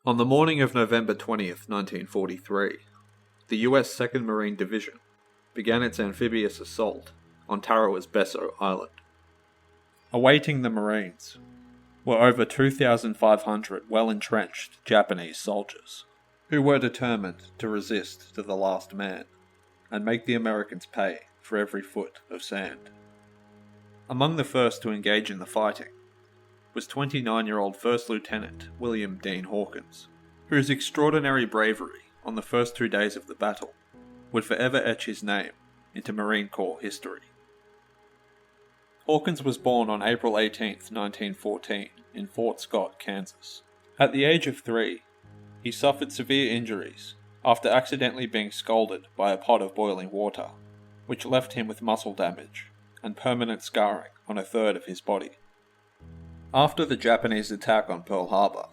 On the morning of November 20th, 1943, the US 2nd Marine Division began its amphibious assault on Tarawa's Besso Island. Awaiting the Marines were over 2,500 well-entrenched Japanese soldiers, who were determined to resist to the last man and make the Americans pay for every foot of sand. Among the first to engage in the fighting was 29-year-old First Lieutenant William Deane Hawkins, whose extraordinary bravery on the first 2 days of the battle would forever etch his name into Marine Corps history. Hawkins was born on April 18, 1914, in Fort Scott, Kansas. At the age of 3, he suffered severe injuries after accidentally being scalded by a pot of boiling water, which left him with muscle damage and permanent scarring on a third of his body. After the Japanese attack on Pearl Harbor,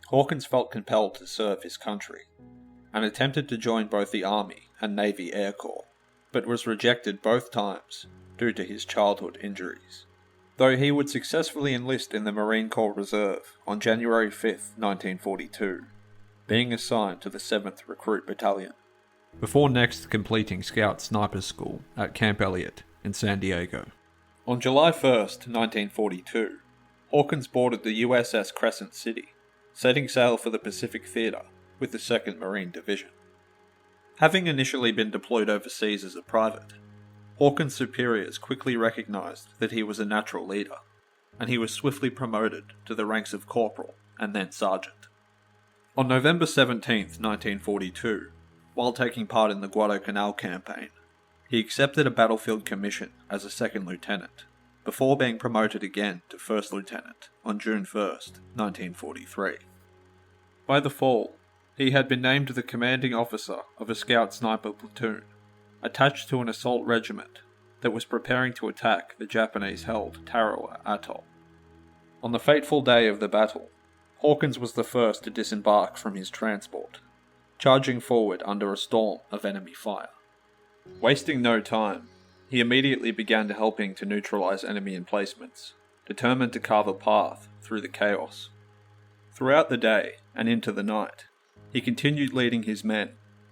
Hawkins felt compelled to serve his country, and attempted to join both the Army and Navy Air Corps, but was rejected both times due to his childhood injuries, though he would successfully enlist in the Marine Corps Reserve on January 5, 1942, being assigned to the 7th Recruit Battalion, before next completing Scout Sniper School at Camp Elliott in San Diego. On July 1, 1942, Hawkins boarded the USS Crescent City, setting sail for the Pacific Theater with the 2nd Marine Division. Having initially been deployed overseas as a private, Hawkins' superiors quickly recognized that he was a natural leader, and he was swiftly promoted to the ranks of corporal and then sergeant. On November 17, 1942, while taking part in the Guadalcanal campaign, he accepted a battlefield commission as a 2nd lieutenant, before being promoted again to 1st lieutenant on June 1, 1943. By the fall, he had been named the commanding officer of a scout sniper platoon, attached to an assault regiment that was preparing to attack the Japanese-held Tarawa Atoll. On the fateful day of the battle, Hawkins was the first to disembark from his transport, charging forward under a storm of enemy fire. Wasting no time, he immediately began helping to neutralize enemy emplacements, determined to carve a path through the chaos. Throughout the day and into the night, he continued leading his men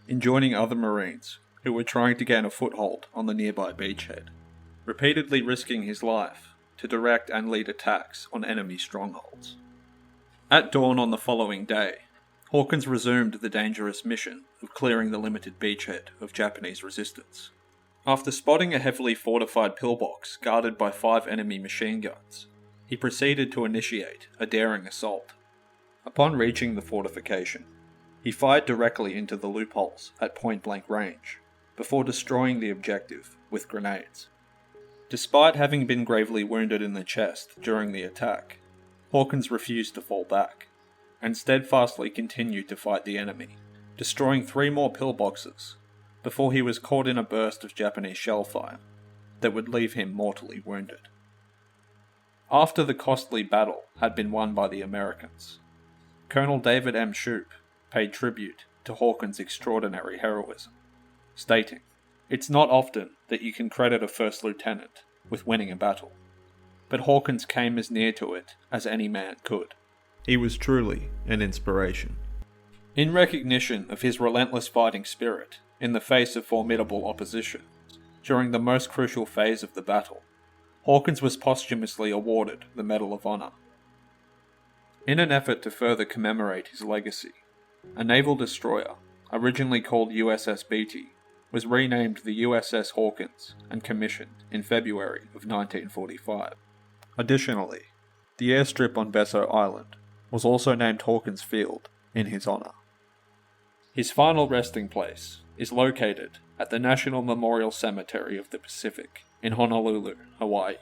in joining other Marines who were trying to gain a foothold on the nearby beachhead, repeatedly risking his life to direct and lead attacks on enemy strongholds. At dawn on the following day, Hawkins resumed the dangerous mission of clearing the limited beachhead of Japanese resistance. After spotting a heavily fortified pillbox guarded by 5 enemy machine guns, he proceeded to initiate a daring assault. Upon reaching the fortification, he fired directly into the loopholes at point-blank range, before destroying the objective with grenades. Despite having been gravely wounded in the chest during the attack, Hawkins refused to fall back, and steadfastly continued to fight the enemy, destroying 3 more pillboxes before he was caught in a burst of Japanese shellfire that would leave him mortally wounded. After the costly battle had been won by the Americans, Colonel David M. Shoup paid tribute to Hawkins' extraordinary heroism, stating, "It's not often that you can credit a first lieutenant with winning a battle, but Hawkins came as near to it as any man could. He was truly an inspiration." In recognition of his relentless fighting spirit in the face of formidable opposition, during the most crucial phase of the battle, Hawkins was posthumously awarded the Medal of Honor. In an effort to further commemorate his legacy, a naval destroyer, originally called USS Beatty, was renamed the USS Hawkins and commissioned in February of 1945. Additionally, the airstrip on Besso Island was also named Hawkins Field in his honor. His final resting place is located at the National Memorial Cemetery of the Pacific in Honolulu, Hawaii.